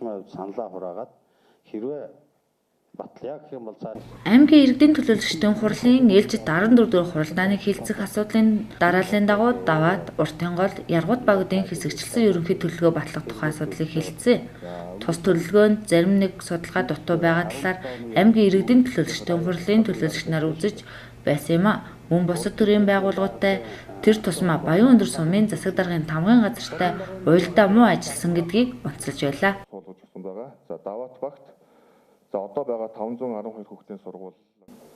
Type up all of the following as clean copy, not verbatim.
аваад саналаа хураагаад хэрвээ батлая гэх юм бол цааш Аймгийн иргэдийн төлөөлөгчдийн хурлын ээлжид 14 дугаар хуралдааныг хилцэх асуудлын дарааллын дагуу даваад уртын гол Яргууд багуудын хэсэгчлсэн ерөнхий төлөвлөгөө батлах тухай асуудлыг хэлцээ. Тус төлөвлөгөөнд зарим нэг судалгаа дутуу байгаа талаар аймгийн иргэдийн төлөөлөгчдийн хурлын төлөөлөгч нар үзэж байсан юм а. Мөн бусад төрлийн байгууллагуудтай тэр тусмаа Баян өндөр сумын засаг даргын тамгын газартай уялдаа муу ажилласан гэдгийг онцолж байлаа. Суулгаж өгсөн байгаа. За Даваат багт за одоо байгаа 512 хүүхдийн сургууль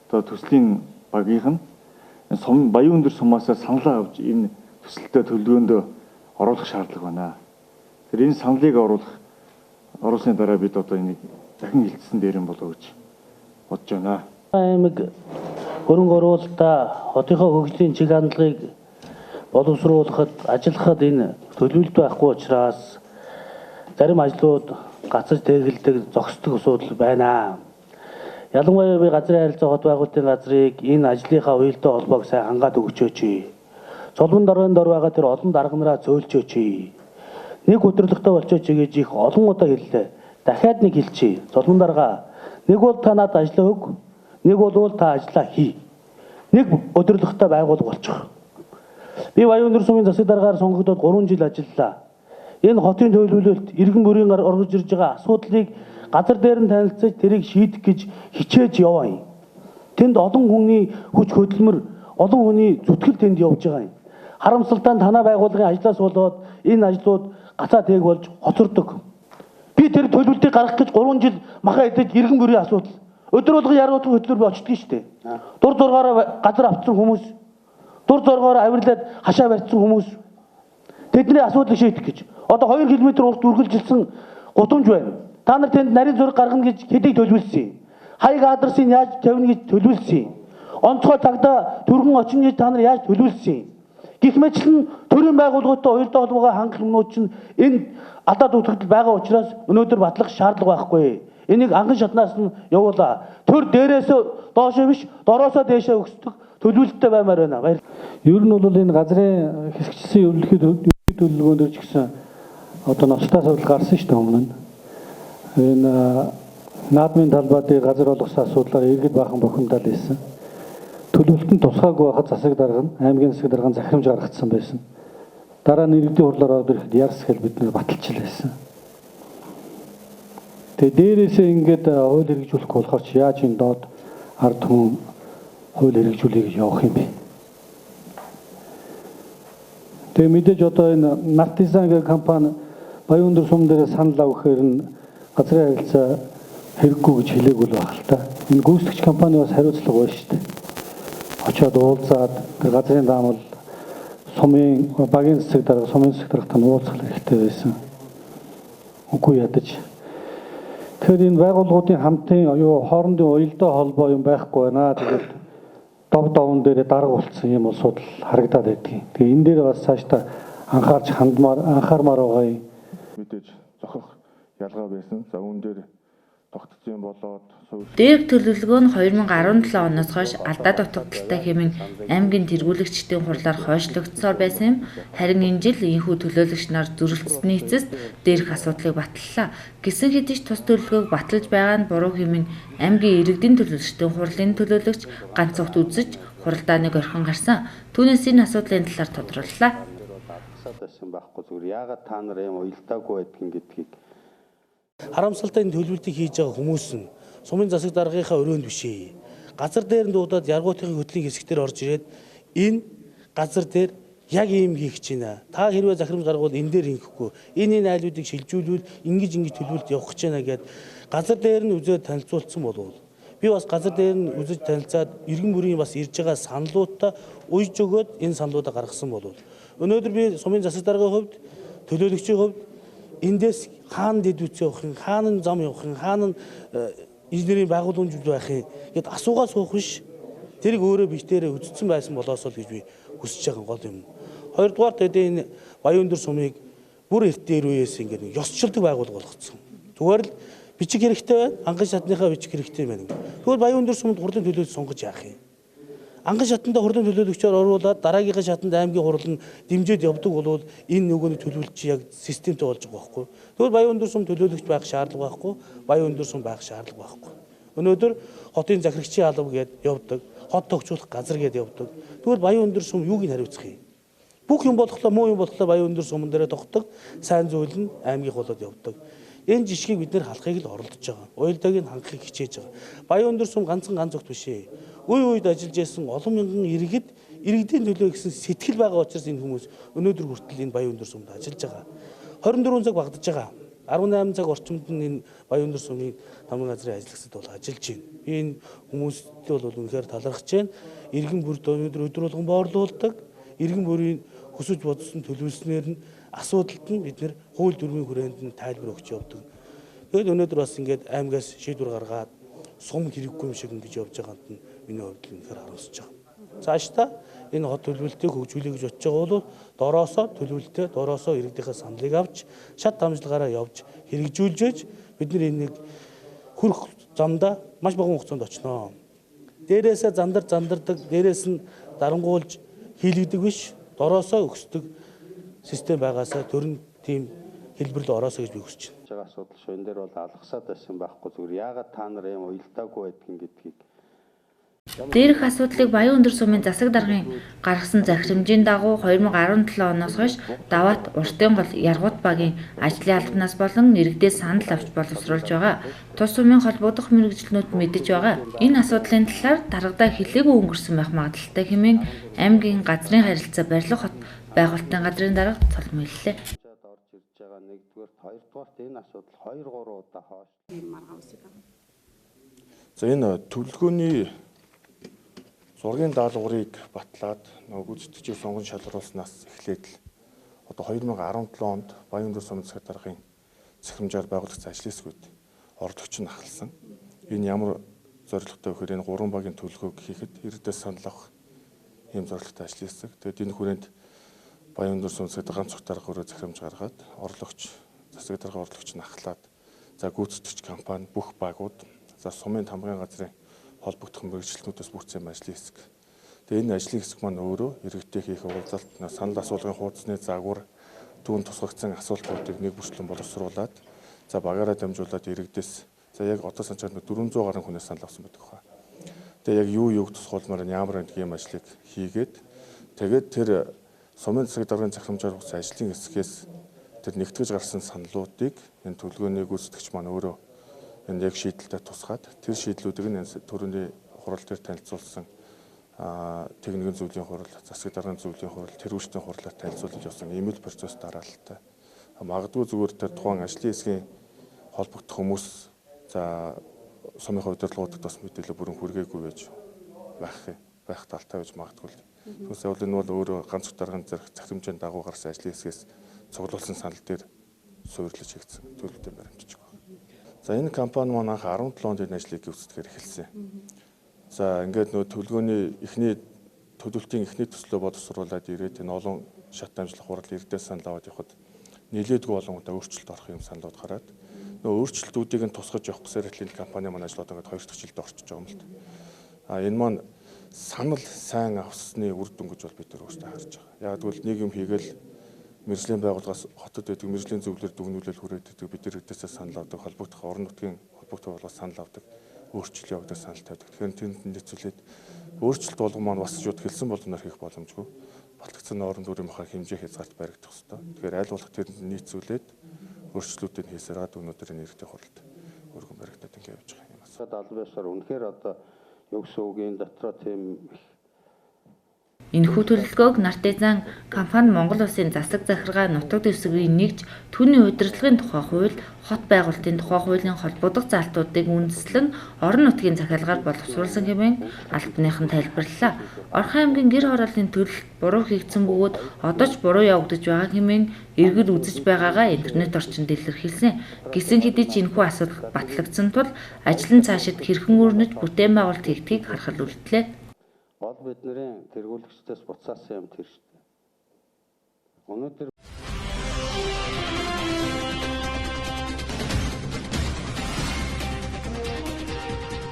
одоо төслийн багийнх нь сум Баян өндөр сумаас саналаа авч энэ төсөлтөд төлөвлөгөөнд оруулах шаардлага байна. Тэр энэ саналыг оруулсны дараа бид одоо энийг дахин хилцсэн дээр юм болоо гэж бодож байна. Аймаг хөрөнгө оруулалтаа хотынхоо хөгжлийн чиг хандлагыг боловсруулахад ажиллахад энэ төлөвлөлт байхгүй учраас зарим ажлууд гацаж тэгэлдэг зогсдог асуудал байна. Ялангуяа би газрын харилцаа хот байгуулалтын газрыг энэ ажлынхаа уялдаа холбоог сайн хангаад өгчөөч. Цолмон доройн дор байгаа тэр олон дарганараа зөөлчөөч. Нэг өдөрлөгтэй болчооч гэж их олон удаа хэллээ. Дахиад нэг хэлчихье. Цолмон дарга нэг бол та надад ажиллаа өг. Нэг бол та ажиллаа хий. Нэг өдөрлөгтэй байгуулга болчих. Би Баян өндөр сумын засаг даргаар сонгогдоод 3 жил ажиллалаа. Энэ хотын төлөвлөлөлт иргэн бүрийн орж ирж байгаа асуудлыг газар дээр нь танилцаж тэрийг шийдэх гэж хичээж яваа юм. Тэнд олон хүний хүч хөдөлмөр, олон хүний зүтгэл тэнд явж байгаа юм. Харамсалтай нь танай байгууллагын ажлаас болоод энэ ажлууд гацаа тээг болж хоцордог. Би тэр төлөвлөлтийг гаргах гэж 3 жил махаа идэж иргэн бүрийн асуудал. Өдөр болгон яргуудын хөтлөөр би очдөг шүү дээ. Дур зургаараа газар авцсан хүмүүс, дур зургаараа авирлаад хашаа барьсан хүмүүс тэдний асуудлыг шийдэх гэж. Одоо 2 км урт үргэлжилсэн гудамж байна. Та нар тэнд нарийн зураг гаргана гэж хэдийг төлөвлөсөн. Хаяг адресыг яаж тавина гэж төлөвлөсөн. Онцгой цагта түргэн очино гэж та нар яаж төлөвлөсөн. Гэх мэтлэн төрийн байгууллагуудтай уялдаа холбоогоо хангах юмнууд чинь энэ алдаа дутагдал байгаа учраас өнөөдөр батлах шаардлага байхгүй. Энийг анхан шатнаас нь явуулаа. Төр дээрээс доошоо биш, дороосоо дээшээ өгсдөг төлөвлөлттэй баймаар байна. Баяр. Ер нь бол энэ газрын хэсэгчлсэн ерөнхий төлөвлөгөөнд ч гэсэн одоо ноцтой асуудал гарсан шүү дээ өмнө нь. Энэ наадмын талбайд газар олгосон асуудлаар иргэд баахан бохимдал хийсэн. Төлөвлөлтөнд тусгаагүй байхад засаг дарга нь аймгийн засаг дарга нь захирамж гаргацсан байсан. Дараа нь иргэдийн хурлаар ороод ирэхэд ярс хэл бид нэр баталчихлаа. Тэгээ дээрээсээ ингээд хууль хэрэгжүүлэх болохоор ч яаж энэ доод ард түмэн хууль хэрэгжүүлэе гэж явах юм бэ? Тэгээ мэдээж одоо энэ Нартизан гэх компани Баян өндөр сум дээр санал авахаар нь газрын харилцаа хэрэггүй гэж хэлээгүй л байна л та. Энэ гүйцэтгэгч компани бас хариуцлага байна шүү дээ. Очоод уулзаад тэр газрын даамал сумын багийн засаг дарга, сумын засаг даргатай уулзах хэрэгтэй байсан. Үгүй ядаж. Тэгэхээр энэ байгууллагуудын хамтын хоорондын уялдаа холбоо юм байхгүй байна. Тэгээд дов довн дээр дарга болцсон юм асуудал харагдаад байдгийг. Тэгээ энэ дээр бас цаашдаа анхаарч анхаармаар байгаа юм. Мэдээж зохих ялгаа байсан. За үүн дээр тогтцсон юм болоод Дээрх төлөвлөгөө нь 2017 оноос хойш алдаа дутагдaltaй хэмээн аймгийн тэргүүлэгчдийн хурлаар хойшлогдсоор байсан юм. Харин энэ жил энэхүү төлөөлөгч нар зөрөлдсөний эцэст дээрх асуудлыг батллаа. Гэсэн хэдий ч тус төлөвлөгөөг баталж байгаа нь буруу хэмээн аймгийн иргэдийн төлөөлөгчдийн хурлын төлөөлөгч ганц огт үзэж хуралдааныг орхин гарсан. Түүнээс энэ асуудлын талаар тодрууллаа. байсан байхгүй зүгээр яагаад та нар юм уялдаагүй байдгийг гэдгийг Харамсалтай энэ төлөвлөлтийг хийж байгаа хүмүүс нь сумын засаг даргынхаа өрөөнд биш ээ. Газар дээр нь дуудаад яргуудын хөтлийн хэсгээр орж ирээд энэ газар дээр яг ийм хийх гэж байна. Та хэрвээ захирамж гаргавал энэ дээр хийхгүй. Энэ айлуудыг шилжүүлвэл ингэж төлөвлөлт явах гэж байна гэд газар дээр нь үзээд танилцуулсан болов. Би бас газар дээр нь үзэж танилцаад иргэн бүрийн бас ирж байгаа саналуудаа уйж өгөөд энэ саналуудаа гаргасан болов. Өнөөдөр би сумын засаг даргын хувьд төлөөлөгчийн хувьд эндээс хаана дэд үтс явах юм, хаана зам явах юм, хаана инженерийн байгууламж байх юм гэд асуугаа суух биш. Тэрийг өөрөө битээрээ үздсэн байсан болоосоо л гэж би хүсэж байгаа гол юм. Хоёрдугаар тэдээ энэ Баян өндөр сумыг бүр эртээр үеэс ингээд ёсчлдог байгууллага болгоцсон. Зүгээр л бичиг хэрэгтэй байна, анган шатныхаа бичиг хэрэгтэй байна. Тэгвэл Баян өндөр сумд хурлын төлөөлөлт сонгож яах юм? анган шатанда хурлын төлөөлөгчөөр оруулаад дараагийнхаа шатанд аймгийн хурал нь дэмжиж явдаг бол энэ нөгөөний төлөвлөлт чи яг системтэй болж байгаа байхгүй. Тэгвэл Баян өндөр сум төлөөлөгч байх шаардлага байхгүй, Баян өндөр сум байх шаардлага байхгүй. Өнөөдөр хотын захирагчийн алба гээд явдаг, хот тогтчлох газар гээд явдаг. Тэгвэл Баян өндөр сум юуг нь хариуцах юм? Бүх юм болохлоо, муу юм болохлоо Баян өндөр сумн дээрээ тогтдог, сайн зүйл нь аймгийн болоод явдаг. Энэ жишгийг бид нэр халахыг л оролдож байгаа. Уялдааг нь хангахыг хичээж байгаа. Баян өндөр сум ганц зүгт биш ээ. Үе үед ажиллаж байсан олон мянган иргэдийн төлөө гэсэн сэтгэл байгаа учраас энэ хүмүүс өнөөдөр хүртэл энэ Баян өндөр сумд ажиллаж байгаа. 24 цаг багдаж байгаа. 18 цаг орчимд нь энэ Баян өндөр сумын хамгаалалтын газрын ажлагчид бол ажиллаж байна. Би энэ хүмүүстэй бол үнэхээр талархаж байна. Иргэн бүрд өнөөдөр өдөр болгон боорлуулдаг. Иргэн бүрийн хүсэж бодсон төлөвлөснөөр нь асуудалд нь бид нэр хууль дүрмийн хүрээнд нь тайлбар өгч явдаг. Тэгэл өнөөдөр бас ингээд аймгаас шийдвэр гаргаад сум хэрэггүй юм шиг ингэж явж байгаанд нь миний хувьд үнэхээр харамсаж байгаа. Цаашдаа энэ хот төлөвлөлтийг хөгжүүлэх гэж бодож байгаа бол дороосоо иргэдийнхээ саналыг авч шат дамжлагаараа явж хэрэгжүүлж бид нар энийг хүрх замдаа маш богино хугацаанд очноо. Дээрээсээ зандардаг, дээрээс нь дарангуулж хийлэгдэг биш, дороосоо өгсдөг систем байгаасаа төрн тийм хэлбэрлэл ороосоо гэж би хүсэж байна. Асуудал шүү. Энэ дээр бол алгасаад байсан байхгүй зүгээр. Яагаад та нар юм уялдаагүй байдгийг гэдгийг. Дээрх асуудлыг Баян өндөр сумын засаг даргын гаргасан захирамжийн дагуу 2017 оноос хойш даваат Уртын гол Яргууд багийн ажлын албанаас болон иргэдээс санал авч боловсруулж байгаа. Тус сумын холбогдох мэргэжилтнүүд мэдэж байгаа. Энэ асуудлын талаар дарагдаа хэлээгүй өнгөрсөн байх магадлалтай хэмээн аймгийн газрын харилцаа барилга хот байгуулалтын газрын дарга цолмиллээ. Орж ирж байгаа нэгдүгээр, хоёрдугаарт энэ асуудал 2-3 удаа хойш. За энэ төлөвлөгөөний зургийн даалгаврыг батлаад гүйцэтгэгчийг сонгон шалгаруулснаас эхлээд л одоо 2017 онд Баян өндөр сумын засаг даргын захирамжаар байгуулагдсан ажлын хэсгүүд ордогч нь ахалсан. Энэ ямар зорилготой вэ гэхээр энэ 3 багийн төлөвлөгөөг хийхэд иргэдээс санал авах ийм зорилготой ажлын хэсэг. Тэгээд энэ хүрээнд Баян өндөр сумын засаг даргын ганц дарга өөрөө захирамж гаргаад засаг даргын орлогч нь ахлаад за гүйцэтгэгч компани бүх багууд за сумын тамгын газрын холбогдох мэргэжилтнүүдээс бүрдсэн ажлын хэсэг. Тэгээ энэ ажлын хэсэг маань өөрөө иргэдтэй хийх уулзалт, санал асуулгын хуудасны загвар, түүн тусгагдсан асуултуудыг нэг бүрчлэн боловсруулад за багаараа дамжуулаад иргэдээс за яг одоо санчаад 400 гаруй хүнээс санал авсан байдаг хаа. Тэгээ яг юуг тусгуулмаар ямар нэг юм ажлыг хийгээд тэгээд тэр сумын засаг даргын захирамжаар хүрсэн ажлын хэсгээс тэр нэгтгэж гарсан саналуудыг энэ төлөвлөгөөний гүйцэтгэгч маань өөрөө энэ яг шийдэлтэй тусгаад тэр шийдлүүдийг нь төрөний хурал дээр танилцуулсан техникийн зөвлөлийн хурал, засаг даргын зөвлөлийн хурал, тэргүүчдийн хурлаар танилцуулж явсан имэйл процесс дараалттай. Магадгүй зүгээр тэр тухайн ажлын хэсгийн холбогдох хүмүүс за сумын удирдлагуудад бас мэдээлэл бүрэн хүргээгүй байх талтай байж магадгүй. Түүнээс бол энэ бол өөрөө ганц даргын захирамжийн дагуу гарсан ажлын хэсгээс цуглуулсан санал дээр суйрлаж хийгдсэн төлөвлөлтөд баримтжиж байгаа. За энэ компани маань анх 17 онд энэ ажлыг гүйцэтгэхээр эхэлсэн. За ингээд нөө төлөвлөлтийн эхний төслөө боловсруулад ирээд энэ олон шат дамжлах хурал иргэдээс санал аваад явхад нэлээдгүй олон удаа өөрчлөлт орох юм саналууд гараад нөө өөрчлөлтүүдийг нь тусгаж явах гэсээр энэ компани маань ажлууд ингээд 2 дахь жилдээ орчиж байгаа юм л та. Энэ маань санал сайн авсны үр дүн гэж бол бид нар өөрсдөө харж байгаа. Яг тэгвэл нэг юм хийгээл мэргэжлийн байгууллагаас хотод байдаг мэргэжлийн зөвлөлөөр дүгнүүлэл хүрээд байдаг бид нар хэдээсээ санал авдаг холбогдох орон нутгийн холбогдох байгууллагаас санал авдаг өөрчлөлт явагдах санал тавьдаг. Тэгэхээр тэнд нийцүүлээд өөрчлөлт болгон маань бас шууд хэлсэн болгоноор хийх боломжгүй. Батлагдсан орон дүрийн махаар хэмжээ хязгаарт баригдах ёстой. Тэгэхээр аль болох тэнд нийцүүлээд өөрчлөлтүүдийг хийсээр гад өнөөдөр нэртэй хуралд өргөн баригдаад ингэ явж байгаа юм асуу. Албаасаар үнэхээр одоо юу гэсэн үг энэ дотроо тийм Энэхүү төлөвлөгөөг Нартизан компани Монгол Улсын засаг захиргаа нутаг дэвсгэрийн нэгж түүний удирдлагын тухай хууль, хот байгуулалтын тухай хуулийн холбогдох залтуудыг үндэслэн орон нутгийн захиалгаар боловсруулсан хэмээн албаных нь тайлбарллаа. Орхон аймгийн гэр хорооллын төлөлт буруу хийгдсэн бөгөөд одоо ч буруу явагдаж байгаа хэмээн иргэд үзэж байгаагаа интернет орчинд илэрхийлсэн. Гэсэн хэдий ч энэхүү асуудал батлагдсан тул ажил нь цаашид хэрхэн өрнөж бүтээн байгуулалт хийгдгийг харахад үлдлээ. Бол бидний тэргүүлэгчдээс буцаасан юм тэр шүү дээ. Өнөөдөр